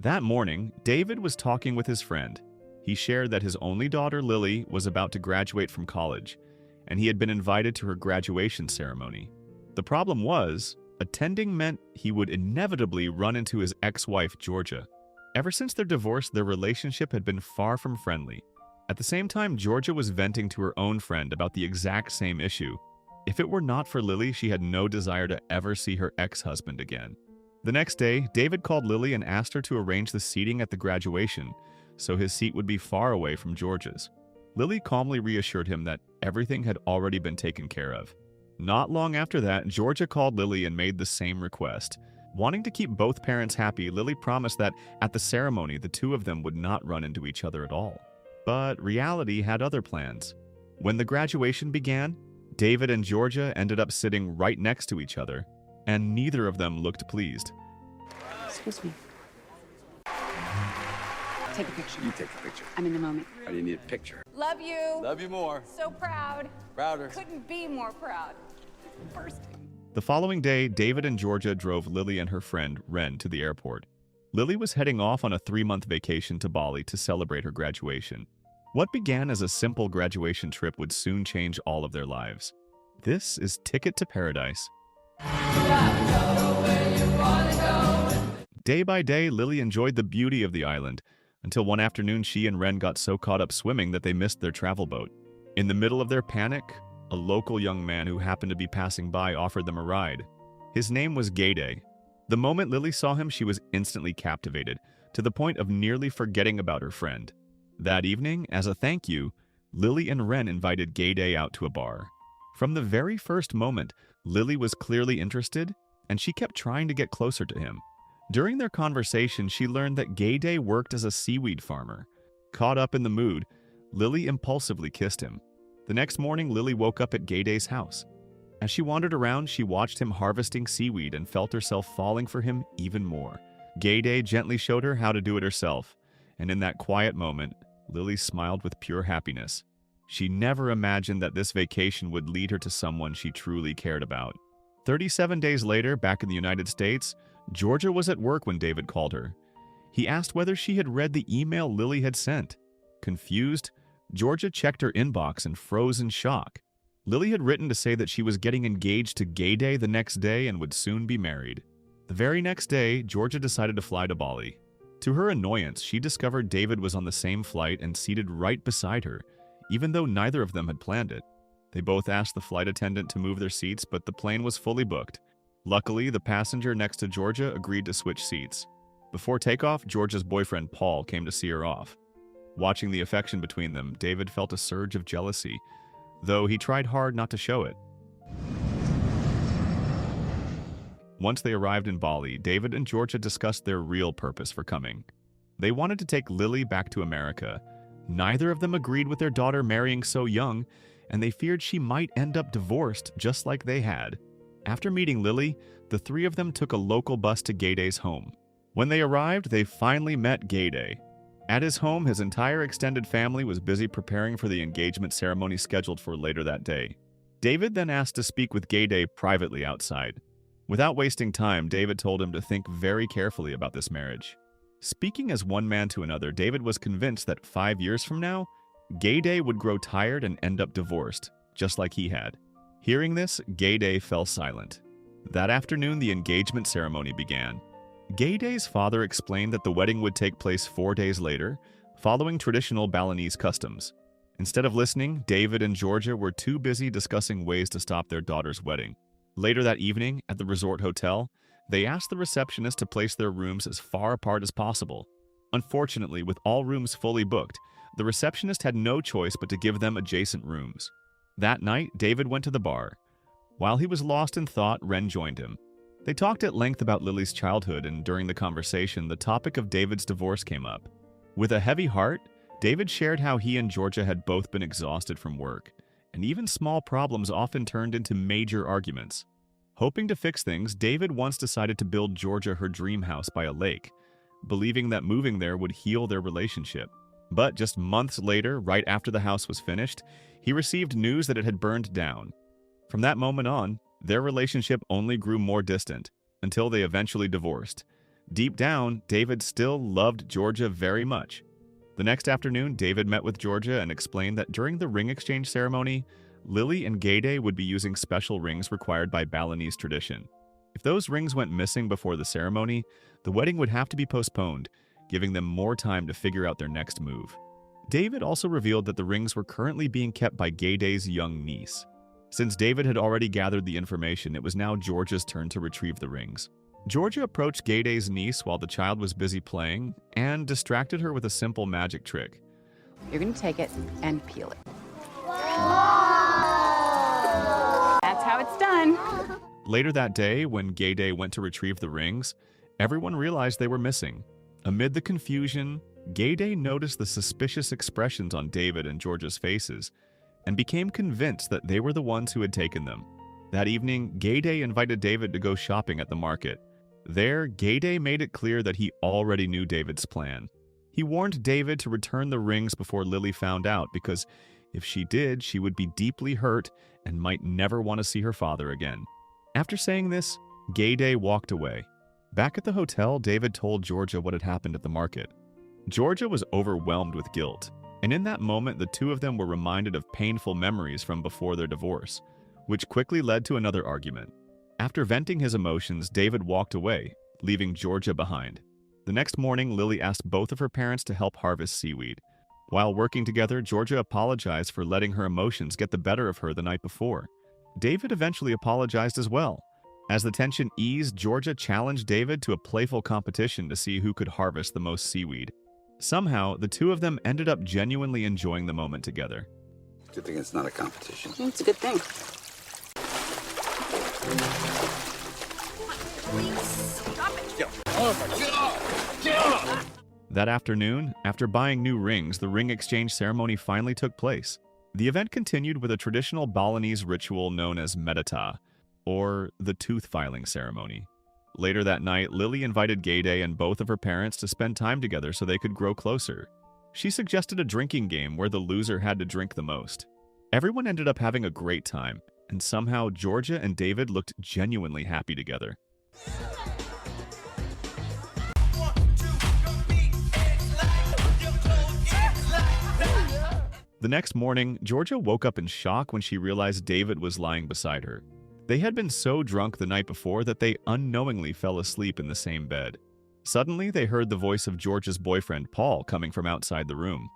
That morning, David was talking with his friend. He shared that his only daughter, Lily, was about to graduate from college, and he had been invited to her graduation ceremony. The problem was, attending meant he would inevitably run into his ex-wife, Georgia. Ever since their divorce, their relationship had been far from friendly. At the same time, Georgia was venting to her own friend about the exact same issue. If it were not for Lily, she had no desire to ever see her ex-husband again. The next day, David called Lily and asked her to arrange the seating at the graduation, so his seat would be far away from Georgia's. Lily calmly reassured him that everything had already been taken care of. Not long after that, Georgia called Lily and made the same request. Wanting to keep both parents happy, Lily promised that at the ceremony, the two of them would not run into each other at all. But reality had other plans. When the graduation began, David and Georgia ended up sitting right next to each other, and neither of them looked pleased. Excuse me. Take a picture. You take the picture. I'm in the moment. Why do you need a picture? Love you. Love you more. So proud. Prouder. Couldn't be more proud. Bursting. The following day, David and Georgia drove Lily and her friend, Ren, to the airport. Lily was heading off on a 3-month vacation to Bali to celebrate her graduation. What began as a simple graduation trip would soon change all of their lives. This is Ticket to Paradise. Day by day, Lily enjoyed the beauty of the island, until one afternoon she and Ren got so caught up swimming that they missed their travel boat. In the middle of their panic, a local young man who happened to be passing by offered them a ride. His name was Gayday. The moment Lily saw him, she was instantly captivated, to the point of nearly forgetting about her friend. That evening, as a thank you, Lily and Ren invited Gayday out to a bar. From the very first moment, Lily was clearly interested, and she kept trying to get closer to him. During their conversation, she learned that Gayday worked as a seaweed farmer. Caught up in the mood, Lily impulsively kissed him. The next morning, Lily woke up at Gayday's house. As she wandered around, she watched him harvesting seaweed and felt herself falling for him even more. Gayday gently showed her how to do it herself, and in that quiet moment, Lily smiled with pure happiness. She never imagined that this vacation would lead her to someone she truly cared about. 37 days later, back in the United States, Georgia was at work when David called her. He asked whether she had read the email Lily had sent. Confused, Georgia checked her inbox and froze in shock. Lily had written to say that she was getting engaged to Gayday the next day and would soon be married. The very next day, Georgia decided to fly to Bali. To her annoyance, she discovered David was on the same flight and seated right beside her, even though neither of them had planned it. They both asked the flight attendant to move their seats, but the plane was fully booked. Luckily, the passenger next to Georgia agreed to switch seats. Before takeoff, Georgia's boyfriend Paul came to see her off. Watching the affection between them, David felt a surge of jealousy, though he tried hard not to show it. Once they arrived in Bali, David and Georgia discussed their real purpose for coming. They wanted to take Lily back to America. Neither of them agreed with their daughter marrying so young, and they feared she might end up divorced just like they had. After meeting Lily, the three of them took a local bus to Gayday's home. When they arrived, they finally met Gayday. At his home, his entire extended family was busy preparing for the engagement ceremony scheduled for later that day. David then asked to speak with Gayday privately outside. Without wasting time, David told him to think very carefully about this marriage. Speaking as one man to another, David was convinced that 5 years from now, Gayday would grow tired and end up divorced, just like he had. Hearing this, Gayday fell silent. That afternoon, the engagement ceremony began. Gayday's father explained that the wedding would take place 4 days later, following traditional Balinese customs. Instead of listening, David and Georgia were too busy discussing ways to stop their daughter's wedding. Later that evening, at the resort hotel, they asked the receptionist to place their rooms as far apart as possible. Unfortunately, with all rooms fully booked, the receptionist had no choice but to give them adjacent rooms. That night, David went to the bar. While he was lost in thought, Ren joined him. They talked at length about Lily's childhood, and during the conversation, the topic of David's divorce came up. With a heavy heart, David shared how he and Georgia had both been exhausted from work, and even small problems often turned into major arguments. Hoping to fix things, David once decided to build Georgia her dream house by a lake, believing that moving there would heal their relationship. But just months later, right after the house was finished, he received news that it had burned down. From that moment on, their relationship only grew more distant, until they eventually divorced. Deep down, David still loved Georgia very much. The next afternoon, David met with Georgia and explained that during the ring exchange ceremony, Lily and Gayday would be using special rings required by Balinese tradition. If those rings went missing before the ceremony, the wedding would have to be postponed, giving them more time to figure out their next move. David also revealed that the rings were currently being kept by Gayday's young niece. Since David had already gathered the information, it was now Georgia's turn to retrieve the rings. Georgia approached Gayday's niece while the child was busy playing and distracted her with a simple magic trick. You're gonna take it and peel it. That's how it's done. Later that day, when Gayday went to retrieve the rings, everyone realized they were missing. Amid the confusion, Gayday noticed the suspicious expressions on David and Georgia's faces and became convinced that they were the ones who had taken them. That evening, Gayday invited David to go shopping at the market. There, Gayday made it clear that he already knew David's plan. He warned David to return the rings before Lily found out because if she did, she would be deeply hurt and might never want to see her father again. After saying this, Gayday walked away. Back at the hotel, David told Georgia what had happened at the market. Georgia was overwhelmed with guilt, and in that moment, the two of them were reminded of painful memories from before their divorce, which quickly led to another argument. After venting his emotions, David walked away, leaving Georgia behind. The next morning, Lily asked both of her parents to help harvest seaweed. While working together, Georgia apologized for letting her emotions get the better of her the night before. David eventually apologized as well. As the tension eased, Georgia challenged David to a playful competition to see who could harvest the most seaweed. Somehow, the two of them ended up genuinely enjoying the moment together. Good thing it's not a competition. It's a good thing. That afternoon, after buying new rings, the ring exchange ceremony finally took place. The event continued with a traditional Balinese ritual known as medita, or the tooth filing ceremony. Later that night, Lily invited Gayday and both of her parents to spend time together so they could grow closer. She suggested a drinking game where the loser had to drink the most. Everyone ended up having a great time, and somehow Georgia and David looked genuinely happy together. The next morning, Georgia woke up in shock when she realized David was lying beside her. They had been so drunk the night before that they unknowingly fell asleep in the same bed. Suddenly, they heard the voice of Georgia's boyfriend, Paul, coming from outside the room.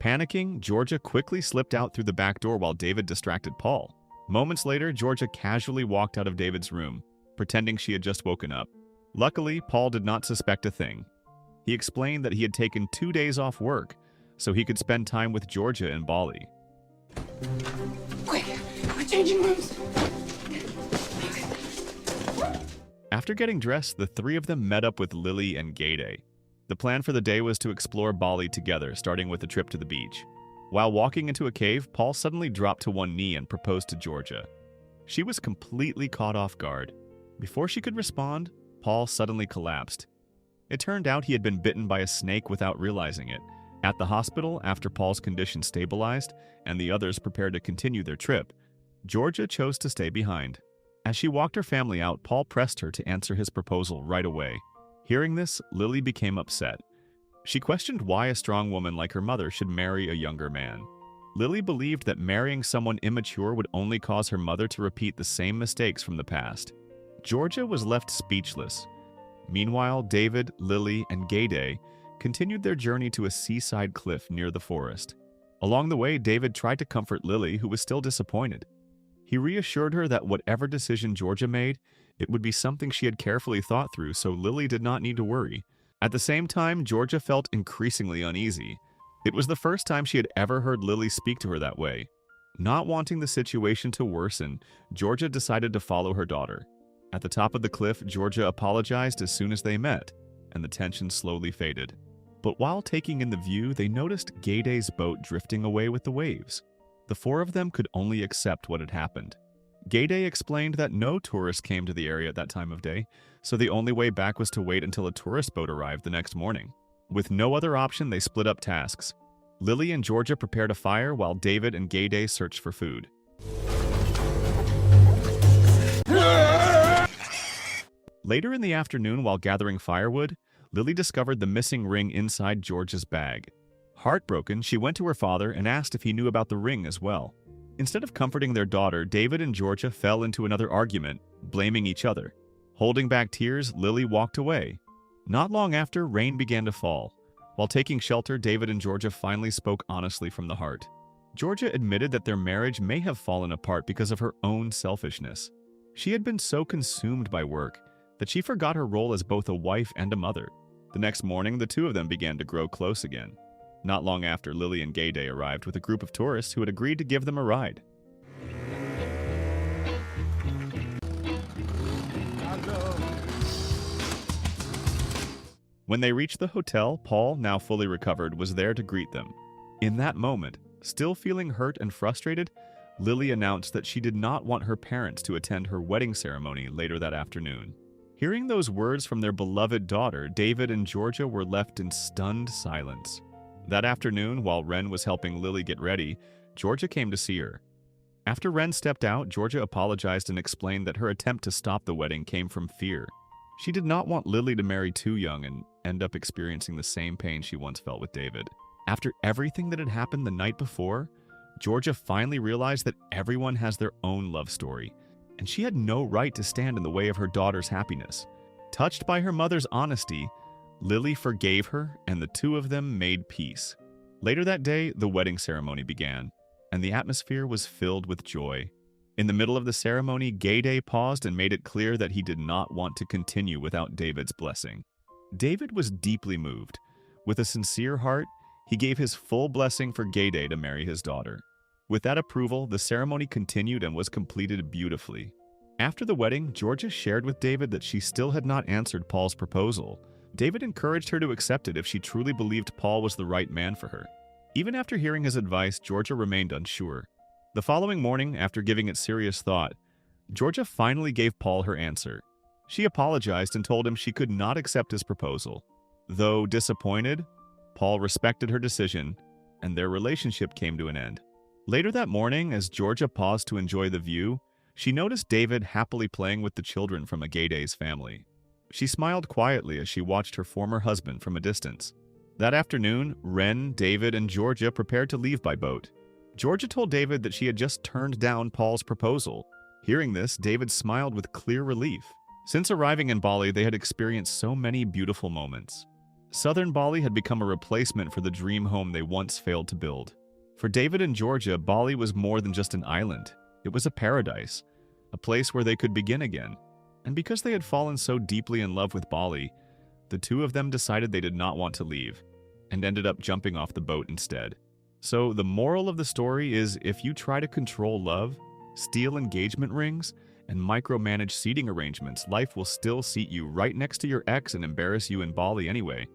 Panicking, Georgia quickly slipped out through the back door while David distracted Paul. Moments later, Georgia casually walked out of David's room, pretending she had just woken up. Luckily, Paul did not suspect a thing. He explained that he had taken 2 days off work so he could spend time with Georgia in Bali. Quick, we're changing rooms. After getting dressed, the three of them met up with Lily and Gayday. The plan for the day was to explore Bali together, starting with a trip to the beach. While walking into a cave, Paul suddenly dropped to one knee and proposed to Georgia. She was completely caught off guard. Before she could respond, Paul suddenly collapsed. It turned out he had been bitten by a snake without realizing it. At the hospital, after Paul's condition stabilized and the others prepared to continue their trip, Georgia chose to stay behind. As she walked her family out, Paul pressed her to answer his proposal right away. Hearing this, Lily became upset. She questioned why a strong woman like her mother should marry a younger man. Lily believed that marrying someone immature would only cause her mother to repeat the same mistakes from the past. Georgia was left speechless. Meanwhile, David, Lily, and Gayday continued their journey to a seaside cliff near the forest. Along the way, David tried to comfort Lily, who was still disappointed. He reassured her that whatever decision Georgia made, it would be something she had carefully thought through, so Lily did not need to worry. At the same time, Georgia felt increasingly uneasy. It was the first time she had ever heard Lily speak to her that way. Not wanting the situation to worsen, Georgia decided to follow her daughter. At the top of the cliff, Georgia apologized as soon as they met, and the tension slowly faded. But while taking in the view, they noticed Gayday's boat drifting away with the waves. The four of them could only accept what had happened. Gayday explained that no tourists came to the area at that time of day, so the only way back was to wait until a tourist boat arrived the next morning. With no other option, they split up tasks. Lily and Georgia prepared a fire while David and Gayday searched for food. Later in the afternoon, while gathering firewood, Lily discovered the missing ring inside Georgia's bag. Heartbroken, she went to her father and asked if he knew about the ring as well. Instead of comforting their daughter, David and Georgia fell into another argument, blaming each other. Holding back tears, Lily walked away. Not long after, rain began to fall. While taking shelter, David and Georgia finally spoke honestly from the heart. Georgia admitted that their marriage may have fallen apart because of her own selfishness. She had been so consumed by work that she forgot her role as both a wife and a mother. The next morning, the two of them began to grow close again. Not long after, Lily and Gay Day arrived with a group of tourists who had agreed to give them a ride. When they reached the hotel, Paul, now fully recovered, was there to greet them. In that moment, still feeling hurt and frustrated, Lily announced that she did not want her parents to attend her wedding ceremony later that afternoon. Hearing those words from their beloved daughter, David and Georgia were left in stunned silence. That afternoon, while Ren was helping Lily get ready, Georgia came to see her. After Ren stepped out, Georgia apologized and explained that her attempt to stop the wedding came from fear. She did not want Lily to marry too young and end up experiencing the same pain she once felt with David. After everything that had happened the night before, Georgia finally realized that everyone has their own love story, and she had no right to stand in the way of her daughter's happiness. Touched by her mother's honesty, Lily forgave her, and the two of them made peace. Later that day, the wedding ceremony began, and the atmosphere was filled with joy. In the middle of the ceremony, Gay Day paused and made it clear that he did not want to continue without David's blessing. David was deeply moved. With a sincere heart, he gave his full blessing for Gay Day to marry his daughter. With that approval, the ceremony continued and was completed beautifully. After the wedding, Georgia shared with David that she still had not answered Paul's proposal. David encouraged her to accept it if she truly believed Paul was the right man for her. Even after hearing his advice, Georgia remained unsure. The following morning, after giving it serious thought, Georgia finally gave Paul her answer. She apologized and told him she could not accept his proposal. Though disappointed, Paul respected her decision, and their relationship came to an end. Later that morning, as Georgia paused to enjoy the view, she noticed David happily playing with the children from a Gay Day's family. She smiled quietly as she watched her former husband from a distance. That afternoon, Ren, David, and Georgia prepared to leave by boat. Georgia told David that she had just turned down Paul's proposal. Hearing this, David smiled with clear relief. Since arriving in Bali, they had experienced so many beautiful moments. Southern Bali had become a replacement for the dream home they once failed to build. For David and Georgia, Bali was more than just an island. It was a paradise, a place where they could begin again. And because they had fallen so deeply in love with Bali, the two of them decided they did not want to leave, and ended up jumping off the boat instead. So the moral of the story is, if you try to control love, steal engagement rings, and micromanage seating arrangements, life will still seat you right next to your ex and embarrass you in Bali anyway.